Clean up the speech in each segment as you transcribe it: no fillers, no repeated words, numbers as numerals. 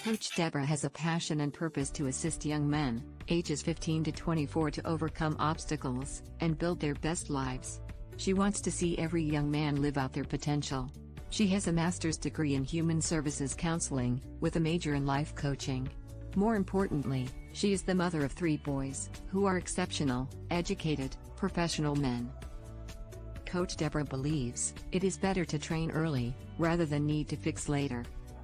Coach Deborah has a passion and purpose to assist young men, ages 15 to 24, to overcome obstacles and build their best lives. She wants to see every young man live out their potential. She has a master's degree in human services counseling, with a major in life coaching. More importantly, she is the mother of 3 boys, who are exceptional, educated, professional men. Coach Deborah believes it is better to train early, rather than need to fix later.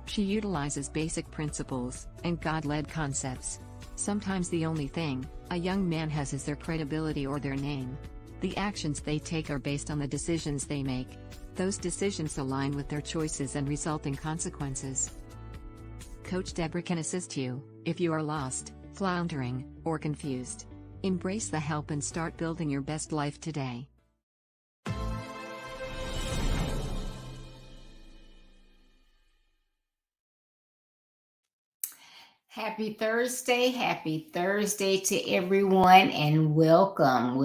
She utilizes basic principles and God-led concepts. Sometimes the only thing a young man has is their credibility or their name. The actions they take are based on the decisions they make. Those decisions align with their choices and result in consequences. Coach Deborah can assist you if you are lost, floundering, or confused. Embrace the help and start building your best life today. Happy Thursday to everyone, and welcome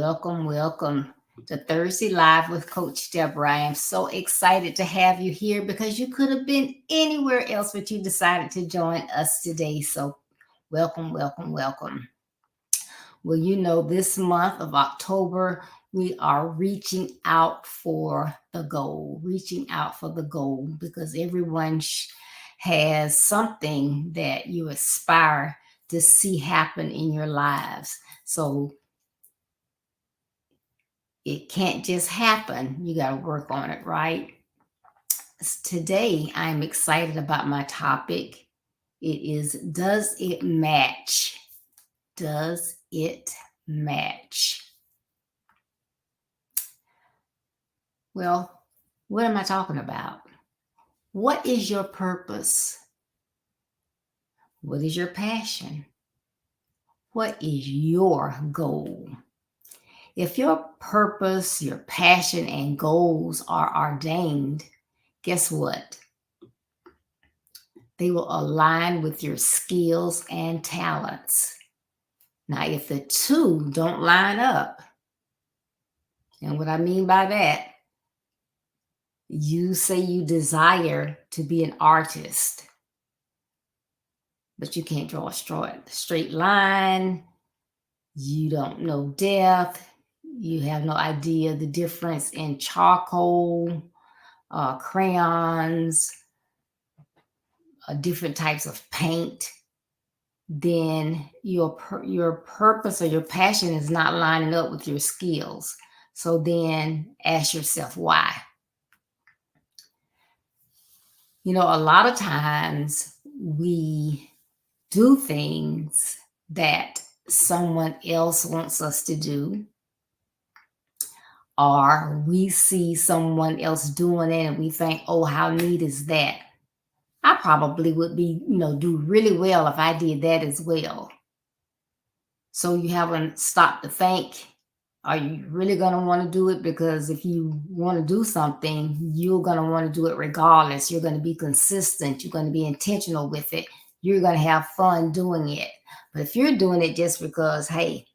to Thursday Live with Coach Deborah. I am so excited to have you here because you could have been anywhere else, but you decided to join us today. So welcome. Well, you know, this month of October, we are reaching out for the goal, because everyone has something that you aspire to see happen in your lives. So it can't just happen. You got to work on it, right? Today, I'm excited about my topic. It is, does it match? Does it match? Well, what am I talking about? What is your purpose? What is your passion? What is your goal? If your purpose, your passion, and goals are ordained, guess what? They will align with your skills and talents. Now, if the two don't line up, and what I mean by that, you say you desire to be an artist, but you can't draw a straight line. You don't know depth. You have no idea the difference in charcoal, crayons, different types of paint. Then your purpose or your passion is not lining up with your skills. So then ask yourself why. You know, a lot of times we do things that someone else wants us to do, or we see someone else doing it and we think, oh, how neat is that? I probably would do really well if I did that as well. So you haven't stopped to think, are you really going to want to do it? Because if you want to do something, you're going to want to do it regardless. You're going to be consistent. You're going to be intentional with it. You're going to have fun doing it. But if you're doing it just because, hey,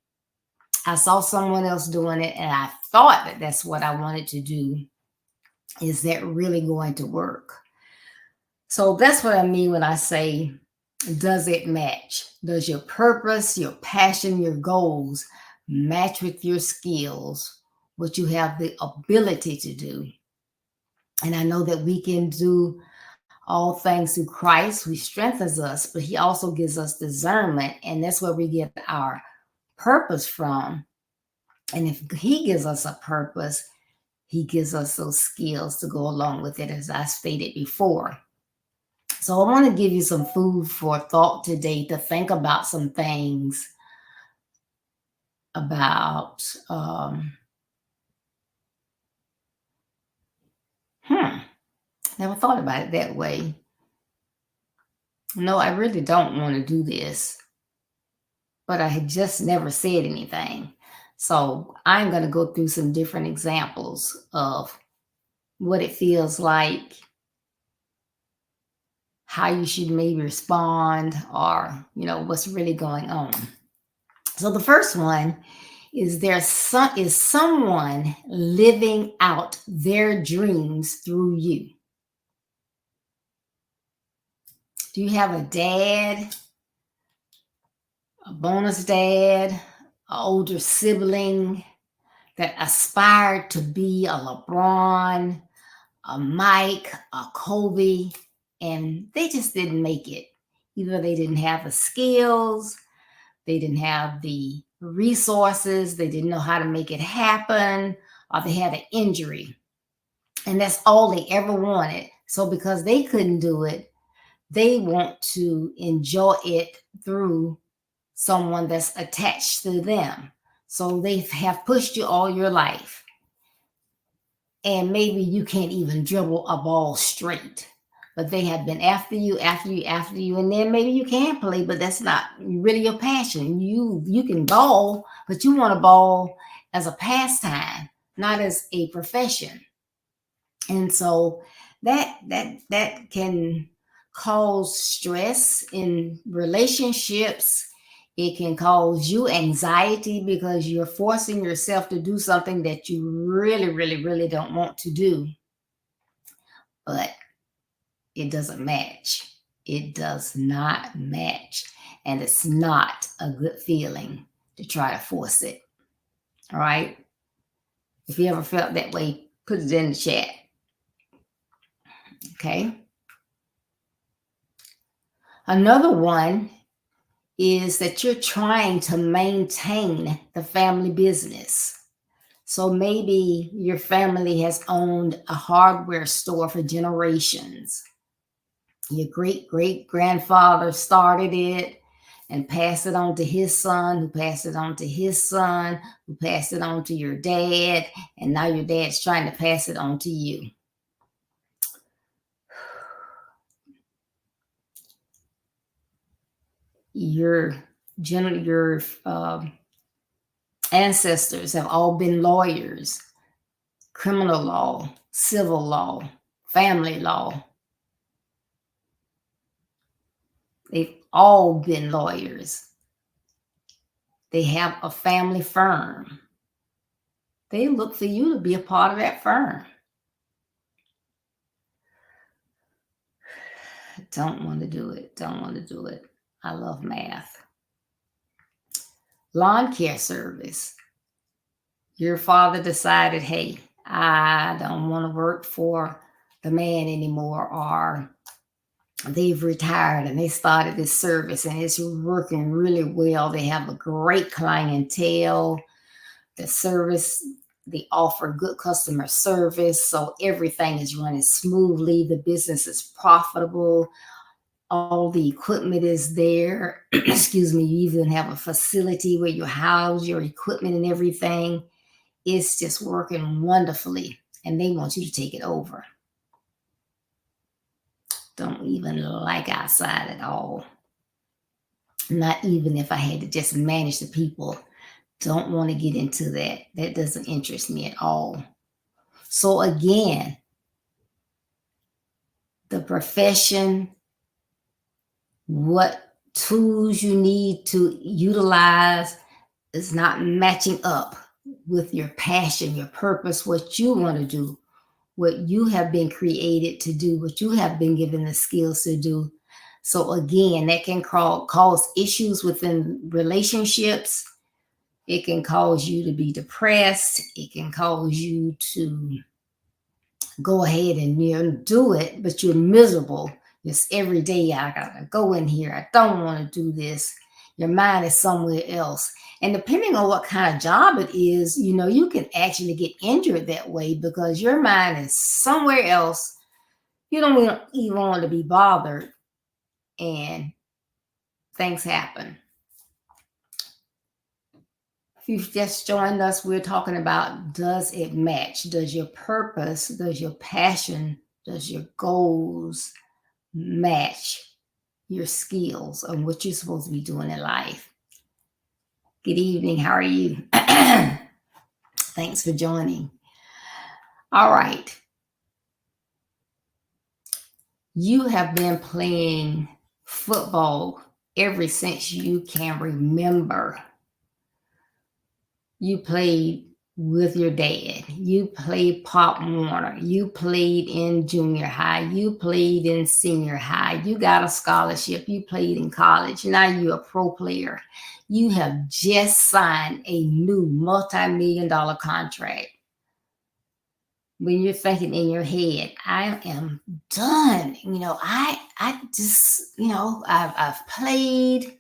I saw someone else doing it and I thought that that's what I wanted to do, is that really going to work? So that's what I mean when I say, does it match? Does your purpose, your passion, your goals match with your skills, what you have the ability to do? And I know that we can do all things through Christ who strengthens us, but he also gives us discernment, and that's where we get our purpose from. And if he gives us a purpose, he gives us those skills to go along with it, as I stated before. So I want to give you some food for thought today to think about some things about, never thought about it that way. No, I really don't want to do this, but I had just never said anything. So I'm going to go through some different examples of what it feels like, how you should maybe respond, or, what's really going on. So the first one is, is someone living out their dreams through you. Do you have a dad, a bonus dad, an older sibling that aspired to be a LeBron, a Mike, a Kobe, and they just didn't make it? Either they didn't have the skills, they didn't have the resources, they didn't know how to make it happen, or they had an injury. And that's all they ever wanted. So because they couldn't do it, they want to enjoy it through someone that's attached to them. So they have pushed you all your life. And maybe you can't even dribble a ball straight. But they have been after you, and then maybe you can play, but that's not really your passion. You can ball, but you want to ball as a pastime, not as a profession. And so that can cause stress in relationships. It can cause you anxiety because you're forcing yourself to do something that you really, really, really don't want to do. But it doesn't match. It does not match. And it's not a good feeling to try to force it. All right? If you ever felt that way, put it in the chat. Okay? Another one is that you're trying to maintain the family business. So maybe your family has owned a hardware store for generations. Your great-great-grandfather started it and passed it on to his son, who passed it on to his son, who passed it on to your dad, and now your dad's trying to pass it on to you. Your ancestors have all been lawyers, criminal law, civil law, family law. They've all been lawyers. They have a family firm. They look for you to be a part of that firm. Don't want to do it. Don't want to do it. I love math. Lawn care service. Your father decided, hey, I don't want to work for the man anymore, or they've retired and they started this service and it's working really well. They have a great clientele. The service, they offer good customer service. So everything is running smoothly. The business is profitable. All the equipment is there. Excuse me. You even have a facility where you house your equipment and everything. It's just working wonderfully. And they want you to take it over. Don't even like outside at all. Not even if I had to just manage the people. Don't want to get into that. That doesn't interest me at all. So again, the profession, what tools you need to utilize is not matching up with your passion, your purpose, what you want to do, what you have been created to do, what you have been given the skills to do. So again, that can cause issues within relationships. It can cause you to be depressed. It can cause you to go ahead and do it, but you're miserable. Just every day, I gotta go in here. I don't want to do this. Your mind is somewhere else. And depending on what kind of job it is, you can actually get injured that way because your mind is somewhere else. You don't even want to be bothered, and things happen. If you've just joined us, we're talking about, does it match? Does your purpose, does your passion, does your goals match your skills and what you're supposed to be doing in life? Good evening. How are you? Thanks for joining. All right. You have been playing football ever since you can remember. You played with your dad. You played Pop Warner. You played in junior high. You played in senior high. You got a scholarship. You played in college. Now you're a pro player. You have just signed a new multi-million-dollar contract. When you're thinking in your head, I am done. I just, I've played.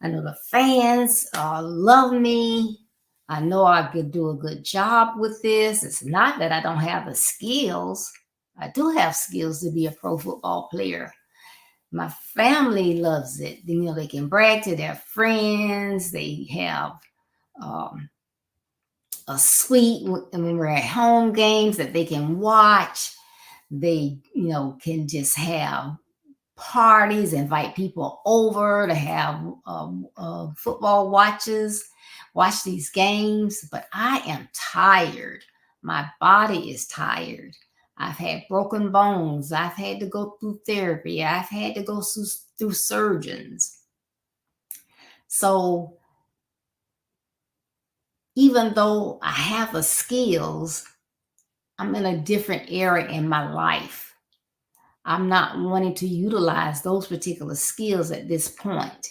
I know the fans love me. I know I could do a good job with this. It's not that I don't have the skills. I do have skills to be a pro football player. My family loves it. They can brag to their friends. They have a suite when we're at home games that they can watch. They, can just have parties, invite people over to have football watch these games. But I am tired. My body is tired. I've had broken bones. I've had to go through therapy. I've had to go through surgeons. So even though I have the skills, I'm in a different area in my life. I'm not wanting to utilize those particular skills at this point.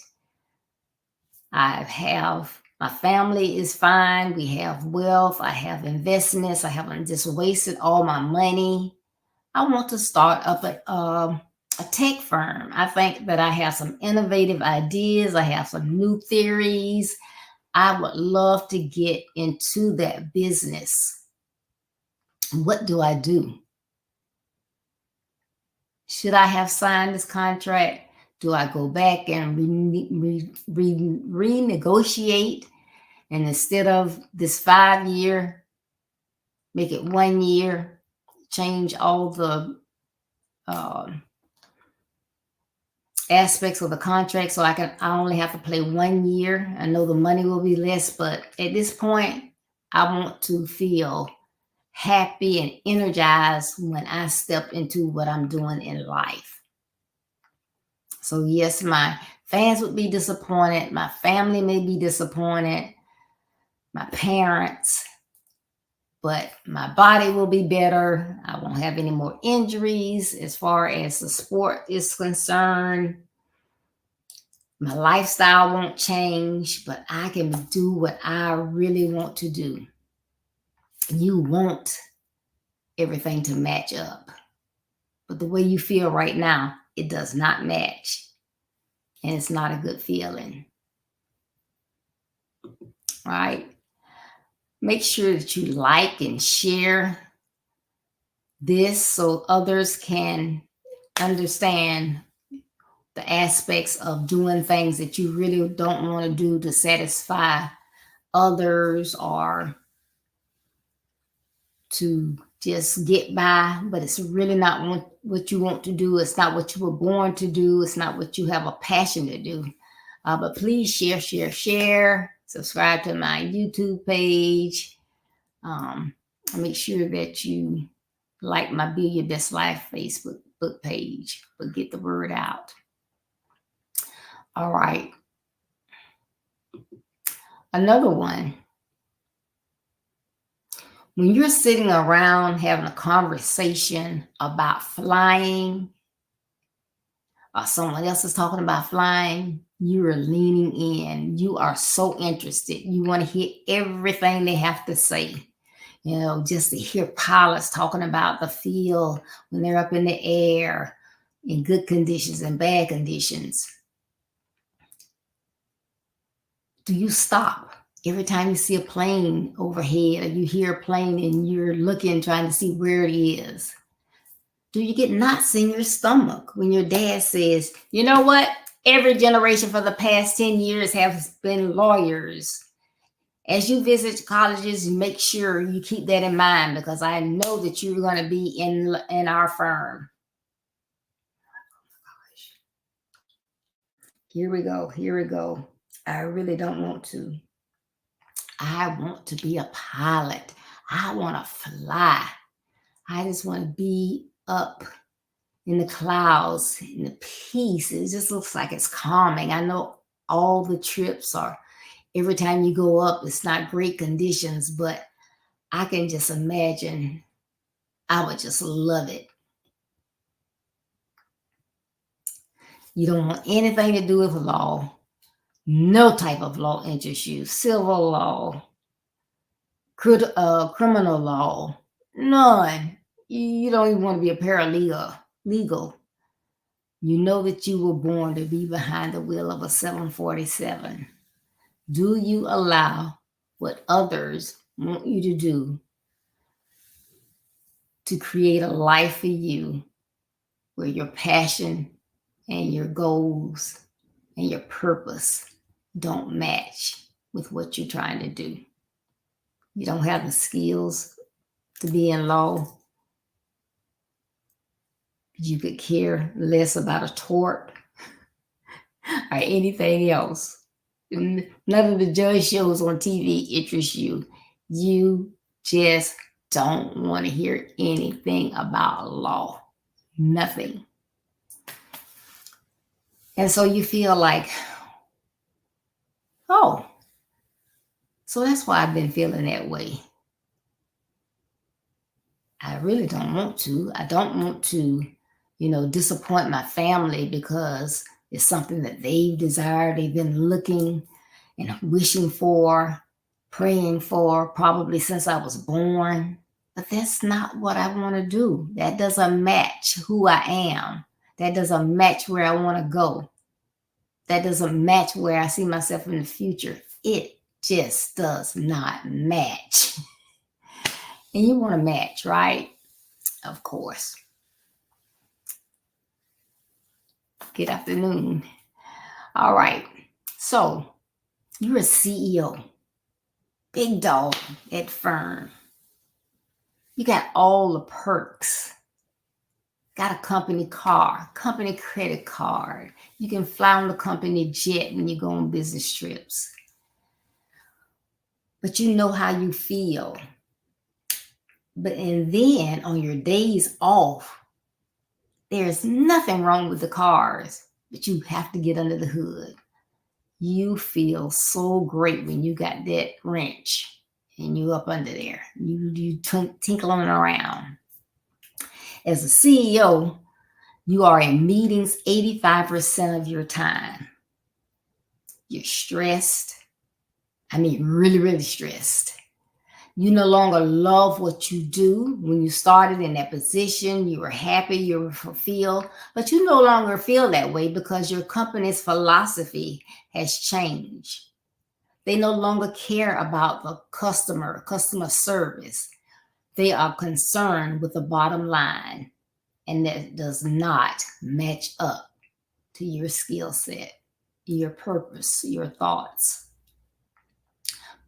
My family is fine. We have wealth. I have investments. I haven't just wasted all my money. I want to start up a tech firm. I think that I have some innovative ideas. I have some new theories. I would love to get into that business. What do I do? Should I have signed this contract? Do I go back and renegotiate? And instead of this 5 year, make it 1 year, change all the aspects of the contract so I only have to play 1 year. I know the money will be less, but at this point, I want to feel happy and energized when I step into what I'm doing in life. So yes, my fans would be disappointed. My family may be disappointed. My parents. But my body will be better. I won't have any more injuries as far as the sport is concerned. My lifestyle won't change, but I can do what I really want to do. You want everything to match up. But the way you feel right now, it does not match. And it's not a good feeling. All right? Make sure that you like and share this so others can understand the aspects of doing things that you really don't want to do to satisfy others or to just get by, but it's really not what you want to do. It's not what you were born to do. It's not what you have a passion to do. But please share. Subscribe to my YouTube page. Make sure that you like my Be Your Best Life Facebook page, but get the word out. All right. Another one. When you're sitting around having a conversation about flying, or someone else is talking about flying, you are leaning in. You are so interested. You want to hear everything they have to say. Just to hear pilots talking about the field when they're up in the air in good conditions and bad conditions. Do you stop every time you see a plane overhead or you hear a plane and you're looking, trying to see where it is? Do you get knots in your stomach when your dad says, you know what? Every generation for the past 10 years has been lawyers. As you visit colleges, make sure you keep that in mind because I know that you're going to be in our firm. Here we go. I really don't want to. I want to be a pilot. I want to fly. I just want to be up in the clouds, in the peace. It just looks like it's calming. I know all the trips are Every time you go up, it's not great conditions, but I can just imagine I would just love it. You don't want anything to do with law. No type of law interests you. Civil law, criminal law, none. You don't even want to be a paralegal. Legal. You know that you were born to be behind the wheel of a 747. Do you allow what others want you to do to create a life for you where your passion and your goals and your purpose don't match with what you're trying to do? You don't have the skills to be in law. You could care less about a tort or anything else. None of the judge shows on TV interest you. You just don't want to hear anything about law. Nothing. And so you feel like, oh, so that's why I've been feeling that way. I really don't want to. I don't want to, disappoint my family because it's something that they've desired. They've been looking and wishing for, praying for, probably since I was born. But that's not what I want to do. That doesn't match who I am. That doesn't match where I want to go. That doesn't match where I see myself in the future. It just does not match. And you want to match, right? Of course. Good afternoon. All right. So you're a CEO, big dog at firm. You got all the perks. Got a company car, company credit card. You can fly on the company jet when you go on business trips. But you know how you feel. And then on your days off, there's nothing wrong with the cars, but you have to get under the hood. You feel so great when you got that wrench and you up under there. You tinkling around. As a CEO, you are in meetings 85% of your time. You're stressed. I mean, really, really stressed. You no longer love what you do. When you started in that position, you were happy, you were fulfilled, but you no longer feel that way because your company's philosophy has changed. They no longer care about the customer service. They are concerned with the bottom line, and that does not match up to your skill set, your purpose, your thoughts.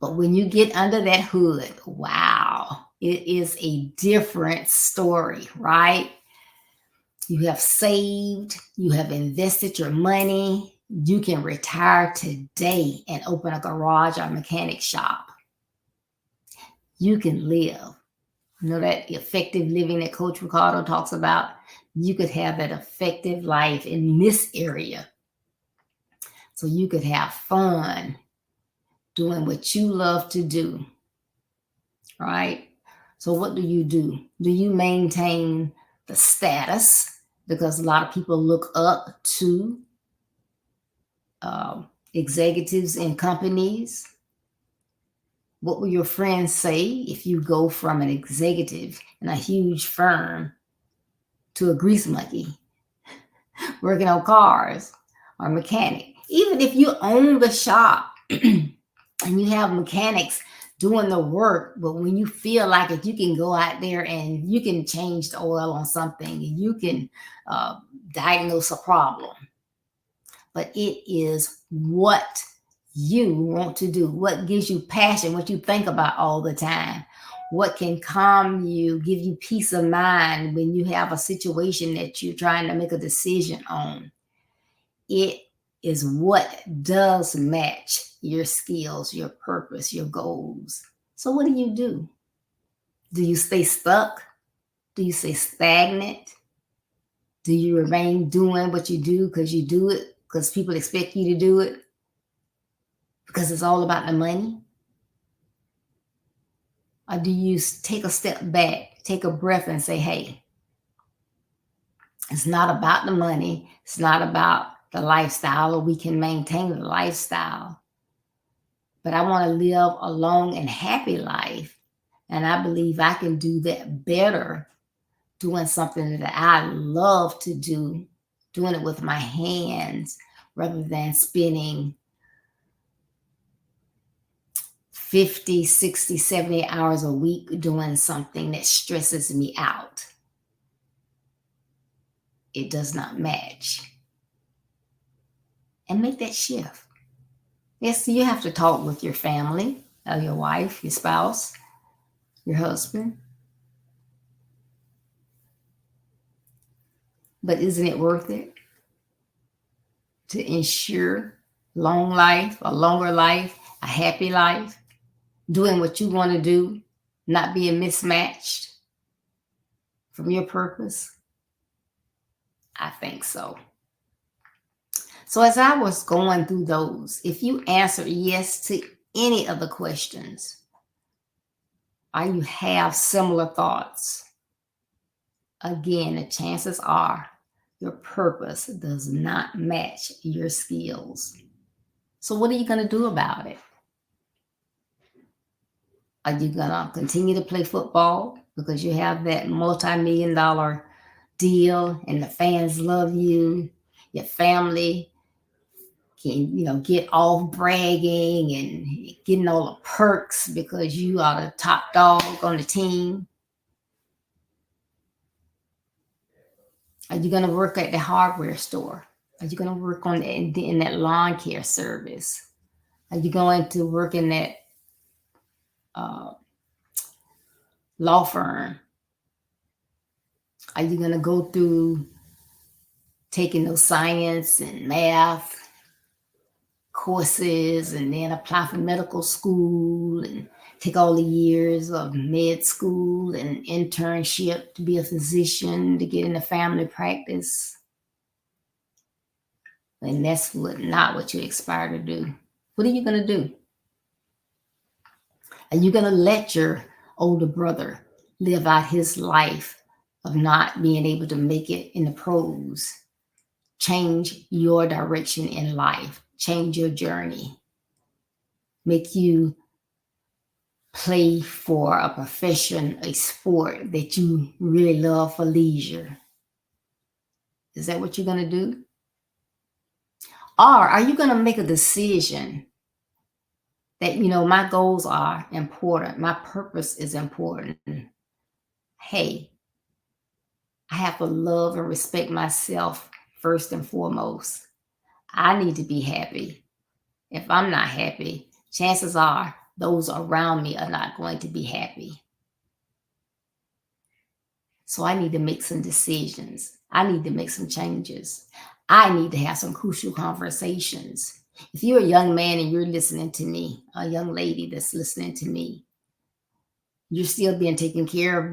But when you get under that hood, wow, it is a different story, right? You have saved, you have invested your money. You can retire today and open a garage or mechanic shop. You can live. You know that effective living that Coach Ricardo talks about? You could have that effective life in this area. So you could have fun doing what you love to do, right? So what do? Do you maintain the status? Because a lot of people look up to executives in companies. What will your friends say if you go from an executive in a huge firm to a grease monkey working on cars or mechanic? Even if you own the shop and you have mechanics doing the work, but when you feel like it, you can go out there and you can change the oil on something and you can diagnose a problem. But it is what you want to do, what gives you passion, what you think about all the time, what can calm you, give you peace of mind when you have a situation that you're trying to make a decision on. It is what does match your skills, your purpose, your goals. So what do? Do you stay stuck? Do you stay stagnant? Do you remain doing what you do because you do it because people expect you to do it? because it's all about the money? Or do you take a step back, take a breath, and say, hey, it's not about the money. It's not about the lifestyle, or we can maintain the lifestyle. But I want to live a long and happy life. And I believe I can do that better doing something that I love to do, doing it with my hands rather than spending 50, 60, 70 hours a week doing something that stresses me out. It does not match. And make that shift. Yes, you have to talk with your family, your wife, your spouse, your husband. But isn't it worth it to ensure long life, a longer life, a happy life, doing what you want to do, not being mismatched from your purpose? I think so. So as I was going through those, if you answered yes to any of the questions, or you have similar thoughts, again, the chances are your purpose does not match your skills. So what are you going to do about it? Are you going to continue to play football because you have that multi-million-dollar deal and the fans love you, your family can, get off bragging and getting all the perks because you are the top dog on the team? Are you going to work at the hardware store? Are you going to work in that lawn care service? Are you going to work in that law firm? Are you going to go through taking those science and math courses and then apply for medical school and take all the years of med school and internship to be a physician to get into family practice? And that's not what you aspire to do. What are you going to do? Are you going to let your older brother live out his life of not being able to make it in the pros? Change your direction in life, change your journey, make you play for a profession, a sport that you really love for leisure? Is that what you're going to do? Or are you going to make a decision that, my goals are important, my purpose is important. Hey, I have to love and respect myself first and foremost. I need to be happy. If I'm not happy, chances are those around me are not going to be happy. So I need to make some decisions. I need to make some changes. I need to have some crucial conversations. If you're a young man and you're listening to me, a young lady that's listening to me, you're still being taken care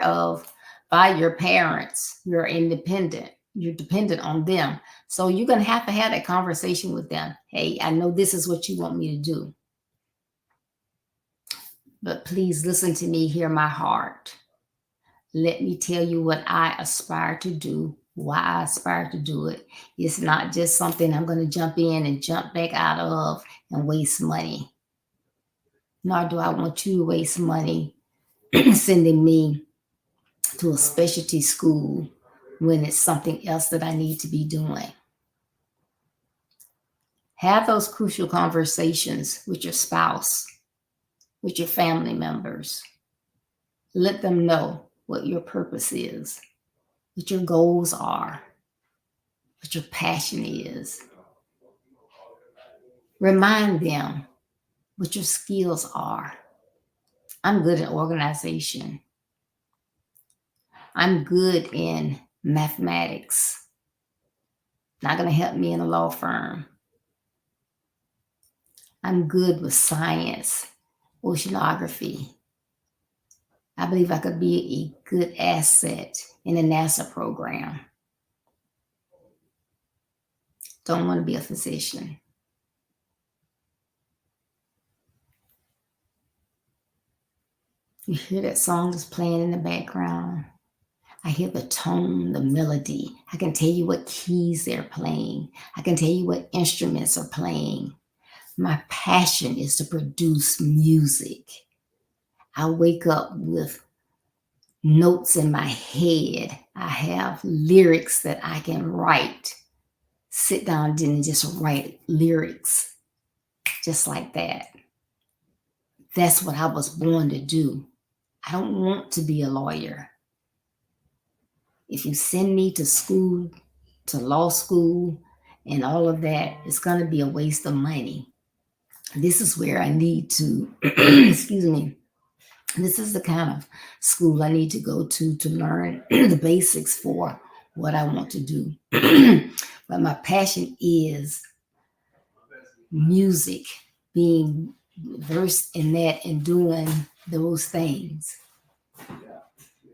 of by your parents. You're independent. You're dependent on them. So you're going to have that conversation with them. Hey, I know this is what you want me to do, but please listen to me, hear my heart. Let me tell you what I aspire to do, why I aspire to do it. It's not just something I'm going to jump in and jump back out of and waste money. Nor do I want you to waste money sending me to a specialty school when it's something else that I need to be doing. Have those crucial conversations with your spouse, with your family members. Let them know what your purpose is, what your goals are, what your passion is. Remind them what your skills are. I'm good at organization. I'm good in mathematics. Not going to help me in a law firm. I'm good with science, oceanography. I believe I could be a good asset in a NASA program. Don't want to be a physician. You hear that song that's playing in the background? I hear the tone, the melody. I can tell you what keys they're playing. I can tell you what instruments are playing. My passion is to produce music. I wake up with notes in my head. I have lyrics that I can write. Sit down and just write lyrics just like that. That's what I was born to do. I don't want to be a lawyer. If you send me to school, to law school, and all of that, it's going to be a waste of money. This is where I need to, excuse me, this is the kind of school I need to go to learn the basics for what I want to do. But my passion is music, being versed in that and doing those things.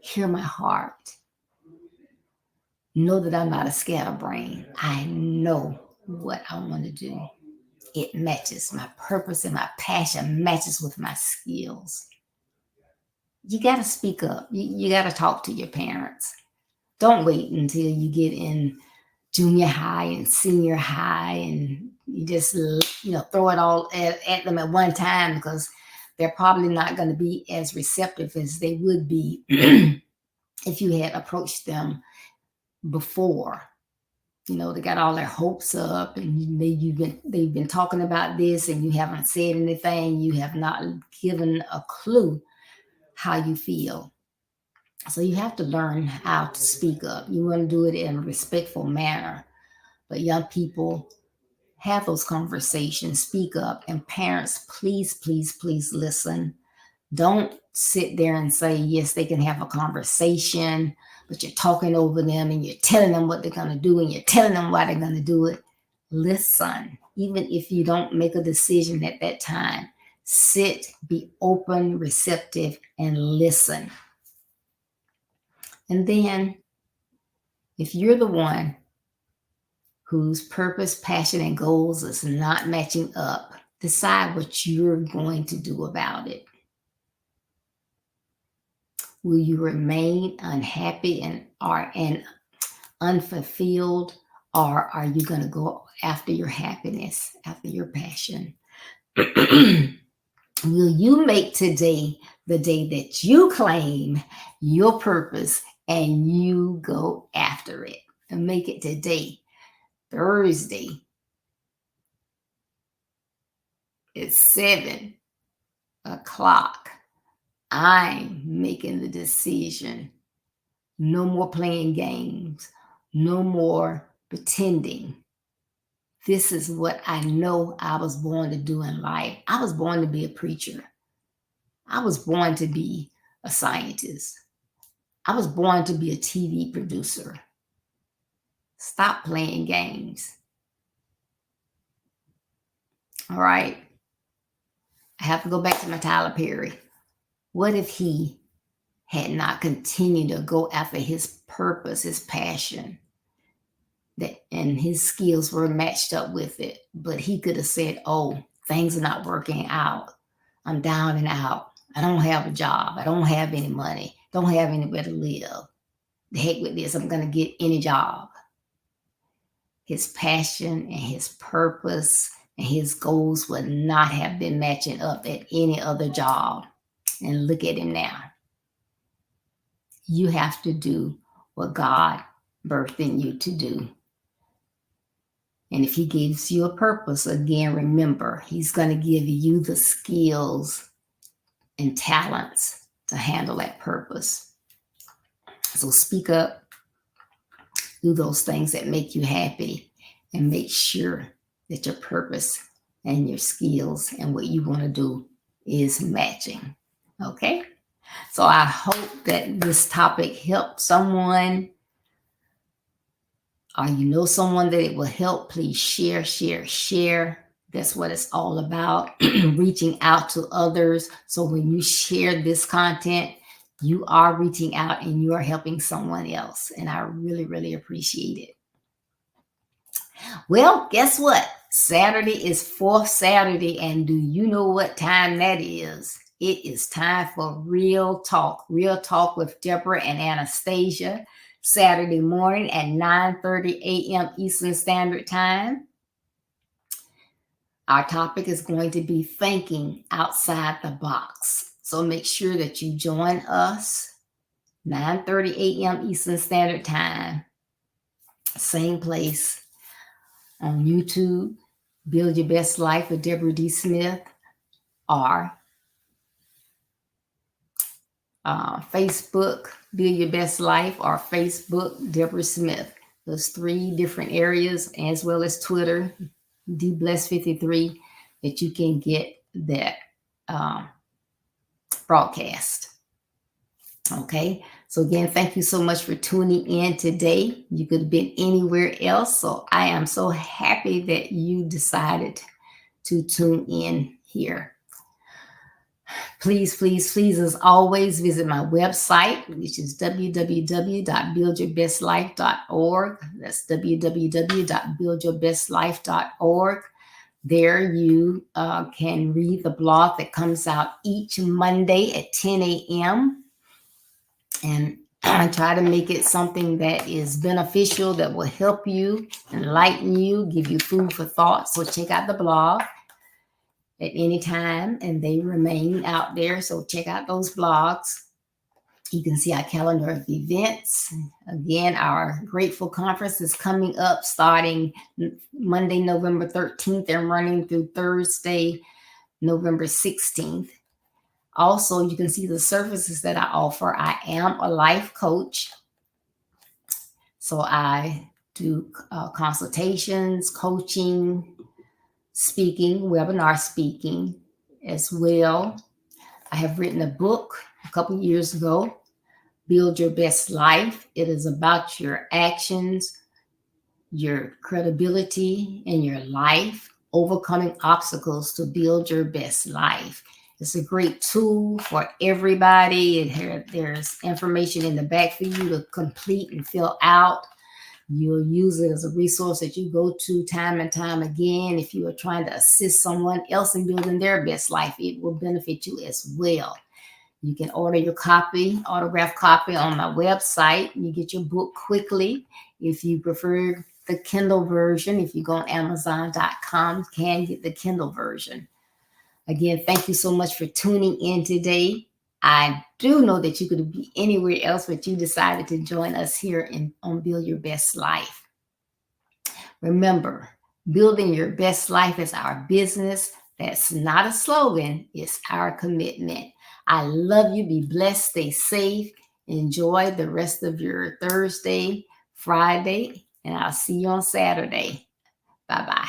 Hear my heart. Know that I'm not a scatterbrain. I know what I want to do. It matches my purpose, and my passion matches with my skills. You got to speak up. You got to talk to your parents. Don't wait until you get in junior high and senior high and you just, throw it all at them at one time, because they're probably not going to be as receptive as they would be if you had approached them before. They got all their hopes up, and they've been talking about this, and you haven't said anything. You have not given a clue how you feel. So you have to learn how to speak up. You want to do it in a respectful manner. But young people, have those conversations, speak up. And parents, please, please, please listen. Don't sit there and say, yes, they can have a conversation, but you're talking over them and you're telling them what they're going to do and you're telling them why they're going to do it. Listen, even if you don't make a decision at that time, sit, be open, receptive, and listen. And then, if you're the one whose purpose, passion, and goals is not matching up, decide what you're going to do about it. Will you remain unhappy and unfulfilled, or are you going to go after your happiness, after your passion? Will you make today the day that you claim your purpose and you go after it? And make it today, Thursday. It's 7 o'clock. I'm making the decision. No more playing games. No more pretending. This is what I know I was born to do in life. I was born to be a preacher. I was born to be a scientist. I was born to be a TV producer. Stop playing games. All right. I have to go back to my Tyler Perry. What if he had not continued to go after his purpose, his passion, and his skills were matched up with it? But he could have said, oh, things are not working out. I'm down and out. I don't have a job. I don't have any money. Don't have anywhere to live. The heck with this. I'm going to get any job. His passion and his purpose and his goals would not have been matching up at any other job. And look at him now. You have to do what God birthed in you to do. And if he gives you a purpose, again, remember, he's going to give you the skills and talents to handle that purpose. So speak up, do those things that make you happy, and make sure that your purpose and your skills and what you want to do is matching. Okay? So I hope that this topic helped someone, or you know someone that it will help. Please share, share, share. That's what it's all about, reaching out to others. So when you share this content, you are reaching out and you are helping someone else. And I really, really appreciate it. Well, guess what? Saturday is 4th Saturday. And do you know what time that is? It is time for Real Talk. Real Talk with Deborah and Anastasia, Saturday morning at 9:30 a.m. Eastern Standard Time. Our topic is going to be thinking outside the box. So make sure that you join us 9:30 a.m. Eastern Standard Time. Same place on YouTube, Build Your Best Life with Deborah D. Smith, or Facebook, Build Your Best Life, or Facebook, Deborah Smith. Those three different areas, as well as Twitter, DBless53, that you can get that broadcast. Okay, so again, thank you so much for tuning in today. You could have been anywhere else, so I am so happy that you decided to tune in here. Please, please, please, as always, visit my website, which is www.buildyourbestlife.org. That's www.buildyourbestlife.org. There you can read the blog that comes out each Monday at 10 a.m. And I try to make it something that is beneficial, that will help you, enlighten you, give you food for thought. So check out the blog at any time, and they remain out there. So check out those blogs. You can see our calendar of events. Again, our Grateful Conference is coming up starting Monday, November 13th and running through Thursday, November 16th. Also, you can see the services that I offer. I am a life coach. So I do consultations, coaching, speaking, webinar speaking as well. I have written a book a couple years ago, Build Your Best Life. It is about your actions, your credibility in your life, overcoming obstacles to build your best life. It's a great tool for everybody. There's information in the back for you to complete and fill out. You'll use it as a resource that you go to time and time again. If you are trying to assist someone else in building their best life, it will benefit you as well. You can order your copy, autographed copy on my website. You get your book quickly. If you prefer the Kindle version, if you go on Amazon.com, you can get the Kindle version. Again, thank you so much for tuning in today. I do know that you could be anywhere else, but you decided to join us here on Build Your Best Life. Remember, building your best life is our business. That's not a slogan. It's our commitment. I love you. Be blessed. Stay safe. Enjoy the rest of your Thursday, Friday, and I'll see you on Saturday. Bye-bye.